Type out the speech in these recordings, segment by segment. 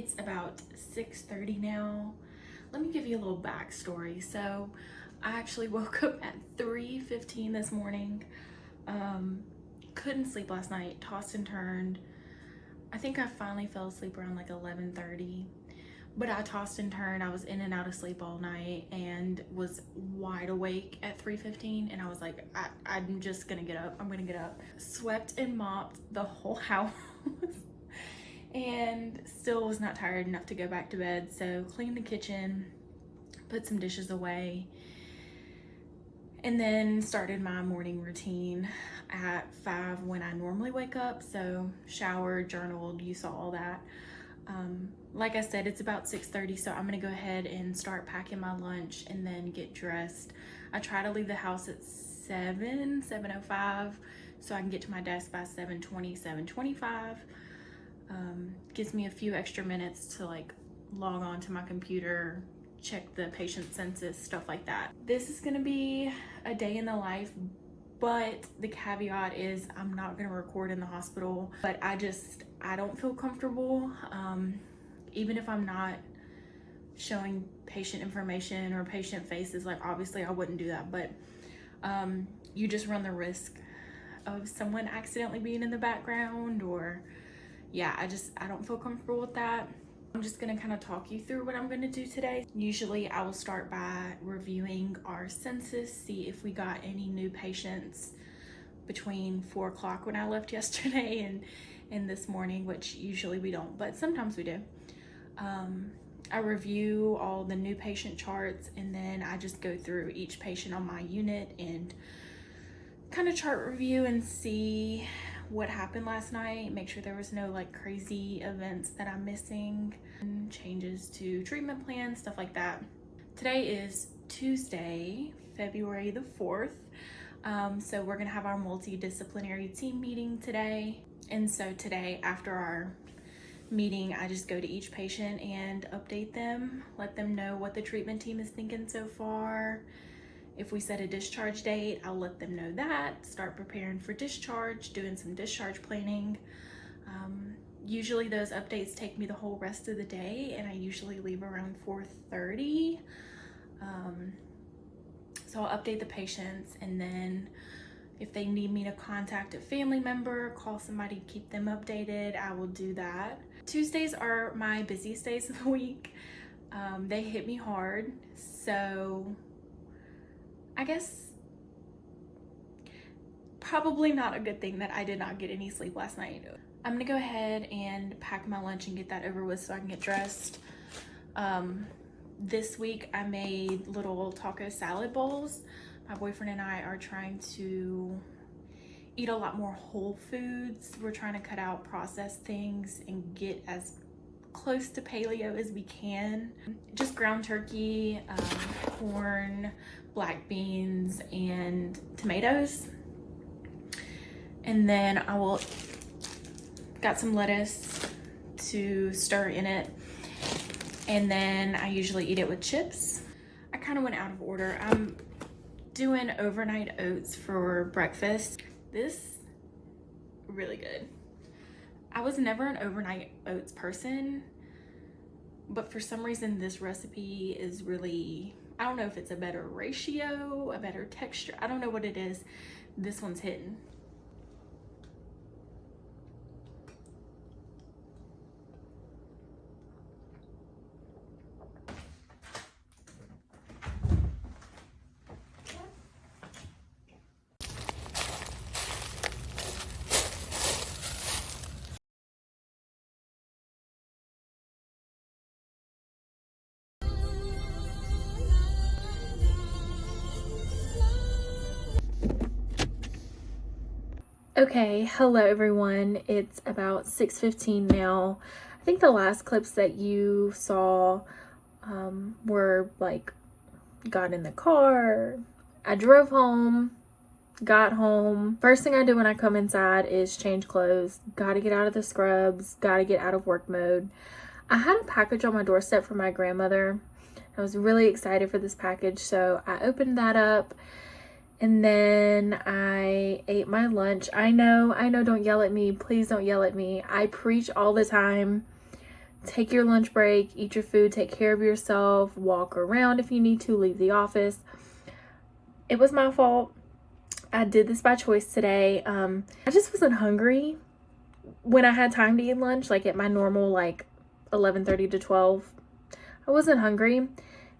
It's about 6:30 now. Let me give you a little backstory. So I actually woke up at 3:15 this morning. Couldn't sleep last night, tossed and turned. I think I finally fell asleep around like 11:30, but I tossed and turned. I was in and out of sleep all night and was wide awake at 3:15, and I was like, I'm just gonna get up. I'm gonna get up. Swept and mopped the whole house and still was not tired enough to go back to bed. So cleaned the kitchen, put some dishes away, and then started my morning routine at 5 when I normally wake up. So showered, journaled, you saw all that. Like I said, it's about 6:30, so I'm gonna go ahead and start packing my lunch and then get dressed. I try to leave the house at 7:05, so I can get to my desk by 7:20, 7:25. Gives me a few extra minutes to like log on to my computer, check the patient census, stuff like that. This is gonna be a day in the life, but the caveat is I'm not gonna record in the hospital. But I don't feel comfortable, even if I'm not showing patient information or patient faces. Like obviously I wouldn't do that, but you just run the risk of someone accidentally being in the background, or yeah, I don't feel comfortable with that. I'm just gonna kind of talk you through what I'm gonna do today. Usually I will start by reviewing our census, see if we got any new patients between 4 o'clock when I left yesterday and this morning, which usually we don't, but sometimes we do. I review all the new patient charts, and then I just go through each patient on my unit and kind of chart review and see what happened last night, make sure there was no like crazy events that I'm missing, and changes to treatment plans, stuff like that. Today is Tuesday, February the 4th. So we're gonna have our multidisciplinary team meeting today. And so today, after our meeting, I just go to each patient and update them, let them know what the treatment team is thinking so far. If we set a discharge date, I'll let them know that, start preparing for discharge, doing some discharge planning. Usually those updates take me the whole rest of the day, and I usually leave around 4:30. So I'll update the patients, and then if they need me to contact a family member, call somebody, keep them updated, I will do that. Tuesdays are my busiest days of the week. They hit me hard, so I guess probably not a good thing that I did not get any sleep last night. I'm gonna go ahead and pack my lunch and get that over with so I can get dressed. This week I made little taco salad bowls. My boyfriend and I are trying to eat a lot more whole foods. We're trying to cut out processed things and get as close to paleo as we can. Just ground turkey, corn, black beans, and tomatoes. And then got some lettuce to stir in it. And then I usually eat it with chips. I kind of went out of order. I'm doing overnight oats for breakfast. This, really good. I was never an overnight oats person, but for some reason this recipe is really, I don't know if it's a better ratio, a better texture, I don't know what it is. This one's hitting. Okay, hello everyone. It's about 6:15 now. I think the last clips that you saw were like, got in the car, I drove home, got home. First thing I do when I come inside is change clothes. Gotta get out of the scrubs, gotta get out of work mode. I had a package on my doorstep from my grandmother. I was really excited for this package, so I opened that up. And then I ate my lunch. I know, don't yell at me. Please don't yell at me. I preach all the time take your lunch break, eat your food, take care of yourself, walk around if you need to, leave the office. It was my fault. I did this by choice today. I just wasn't hungry when I had time to eat lunch, like at my normal, like 11:30 to 12. I wasn't hungry. And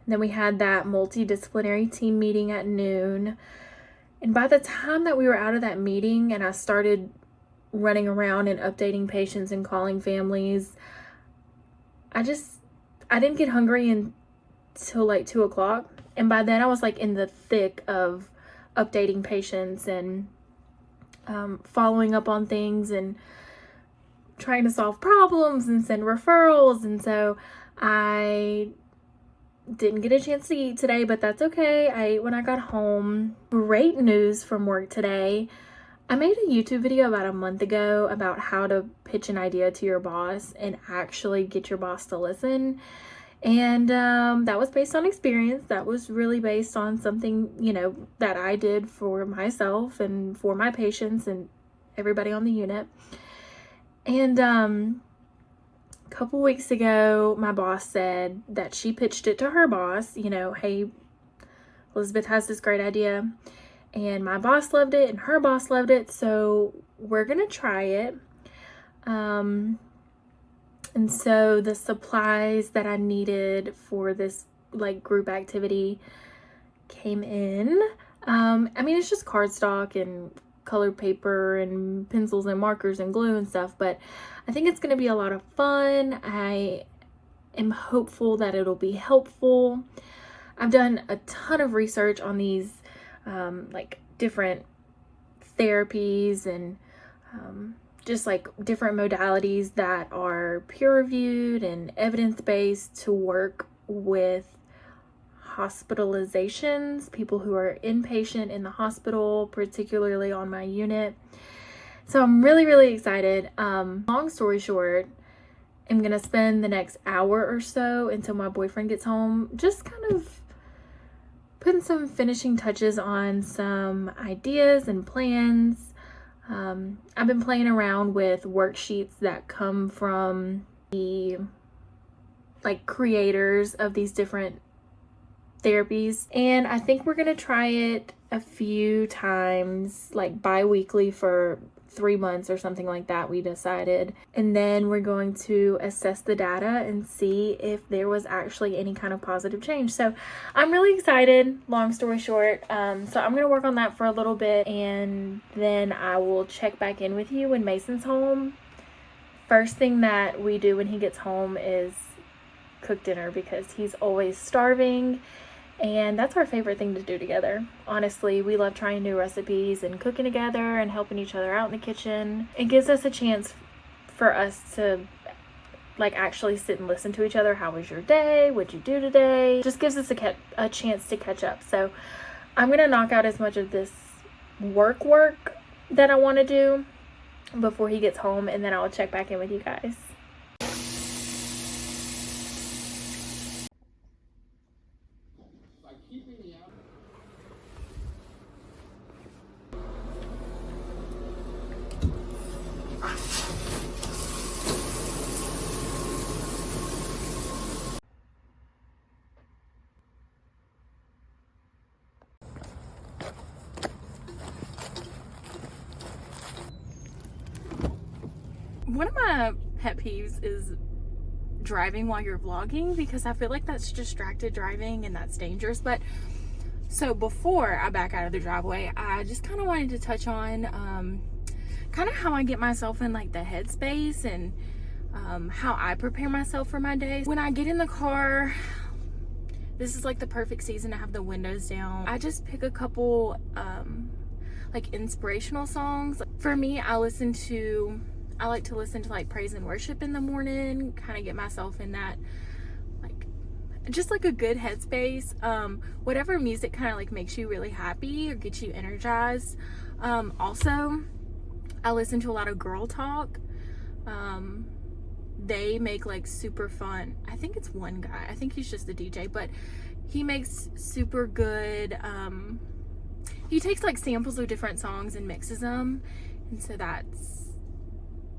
then we had that multidisciplinary team meeting at noon. And by the time that we were out of that meeting and I started running around and updating patients and calling families, I didn't get hungry until like 2 o'clock. And by then I was like in the thick of updating patients and following up on things and trying to solve problems and send referrals. And so I didn't get a chance to eat today, but that's okay. I ate when I got home. Great news from work today. I made a YouTube video about a month ago about how to pitch an idea to your boss and actually get your boss to listen. And that was based on experience. That was really based on something, you know, that I did for myself and for my patients and everybody on the unit. And a couple weeks ago, my boss said that she pitched it to her boss, you know, hey, Elizabeth has this great idea. And my boss loved it and her boss loved it. So we're going to try it. And so the supplies that I needed for this like group activity came in. I mean, it's just cardstock and colored paper and pencils and markers and glue and stuff, but I think it's going to be a lot of fun. I am hopeful that it'll be helpful. I've done a ton of research on these like different therapies and just like different modalities that are peer-reviewed and evidence-based to work with hospitalizations, people who are inpatient in the hospital, particularly on my unit. So I'm really, really excited. Long story short, I'm gonna spend the next hour or so until my boyfriend gets home just kind of putting some finishing touches on some ideas and plans. I've been playing around with worksheets that come from the like creators of these different therapies, and I think we're gonna try it a few times, like bi-weekly for 3 months or something like that, we decided. And then we're going to assess the data and see if there was actually any kind of positive change. So I'm really excited, long story short. So I'm going to work on that for a little bit, and then I will check back in with you when Mason's home. First thing that we do when he gets home is cook dinner, because he's always starving. And that's our favorite thing to do together. Honestly, we love trying new recipes and cooking together and helping each other out in the kitchen. It gives us a chance for us to like actually sit and listen to each other. How was your day? What'd you do today? Just gives us a chance to catch up. So I'm going to knock out as much of this work that I want to do before he gets home, and then I'll check back in with you guys. One of my pet peeves is driving while you're vlogging, because I feel like that's distracted driving and that's dangerous. But so before I back out of the driveway, I just kind of wanted to touch on kind of how I get myself in like the headspace and how I prepare myself for my day. When I get in the car, this is like the perfect season to have the windows down. I just pick a couple like inspirational songs. For me, I like to listen to like praise and worship in the morning, kind of get myself in that like just like a good headspace. Whatever music kind of like makes you really happy or gets you energized. Also, I listen to a lot of girl talk. They make like super fun, I think it's one guy, I think he's just the DJ, but he makes super good, he takes like samples of different songs and mixes them, and so that's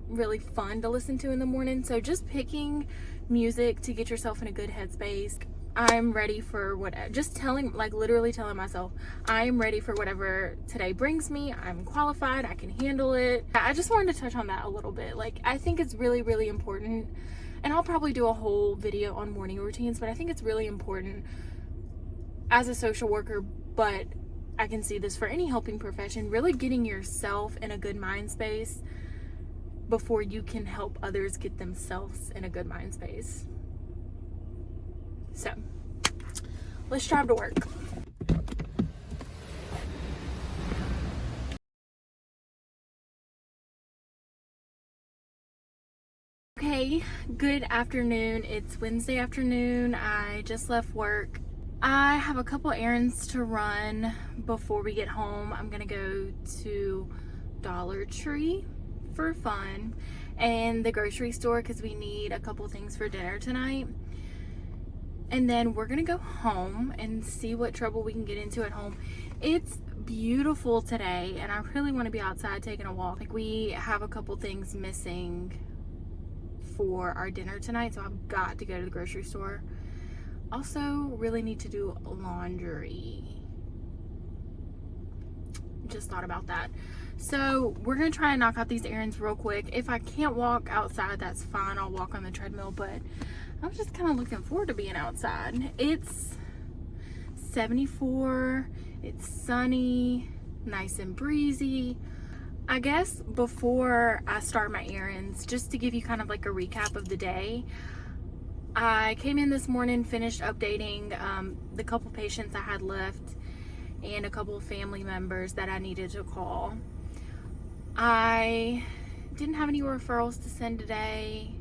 really fun to listen to in the morning. So just picking music to get yourself in a good headspace. I'm ready for whatever, just telling, like literally telling myself, I'm ready for whatever today brings me. I'm qualified, I can handle it. I just wanted to touch on that a little bit. Like, I think it's really, really important, and I'll probably do a whole video on morning routines, but I think it's really important as a social worker, but I can see this for any helping profession, really getting yourself in a good mind space before you can help others get themselves in a good mind space. So, let's drive to work. Okay, good afternoon. It's Wednesday afternoon. I just left work. I have a couple errands to run before we get home. I'm gonna go to Dollar Tree for fun and the grocery store because we need a couple things for dinner tonight. And then we're gonna go home and see what trouble we can get into at home. It's beautiful today and I really want to be outside taking a walk. Like, we have a couple things missing for our dinner tonight, so I've got to go to the grocery store. Also, really need to do laundry. Just thought about that. So we're gonna try and knock out these errands real quick. If I can't walk outside, that's fine. I'll walk on the treadmill, but I'm just kind of looking forward to being outside. It's 74, it's sunny, nice and breezy. I guess before I start my errands, just to give you kind of like a recap of the day, I came in this morning, finished updating the couple patients I had left and a couple of family members that I needed to call. I didn't have any referrals to send today.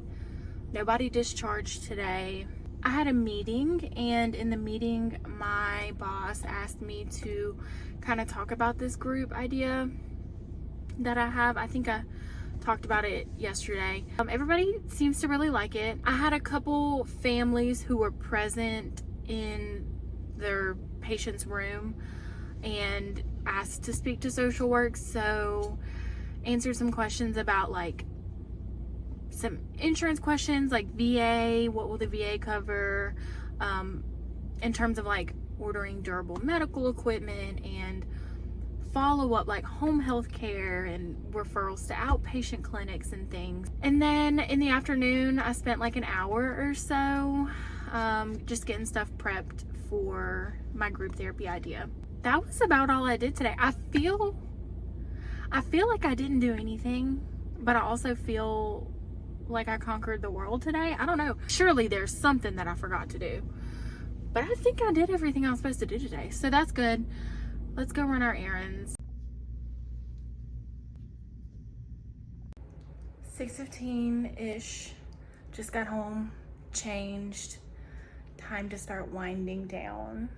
Nobody discharged today. I had a meeting, and in the meeting, my boss asked me to kind of talk about this group idea that I have. I think I talked about it yesterday. Everybody seems to really like it. I had a couple families who were present in their patient's room and asked to speak to social work, so answer some questions about like some insurance questions like VA, what will the VA cover, in terms of like ordering durable medical equipment and follow-up like home health care and referrals to outpatient clinics and things. And then in the afternoon I spent like an hour or so just getting stuff prepped for my group therapy idea. That was about all I did today. I feel like I didn't do anything, but I also feel like I conquered the world today. I don't know. Surely there's something that I forgot to do, but I think I did everything I was supposed to do today. So that's good. Let's go run our errands. 6:15-ish. Just got home, changed. Time to start winding down.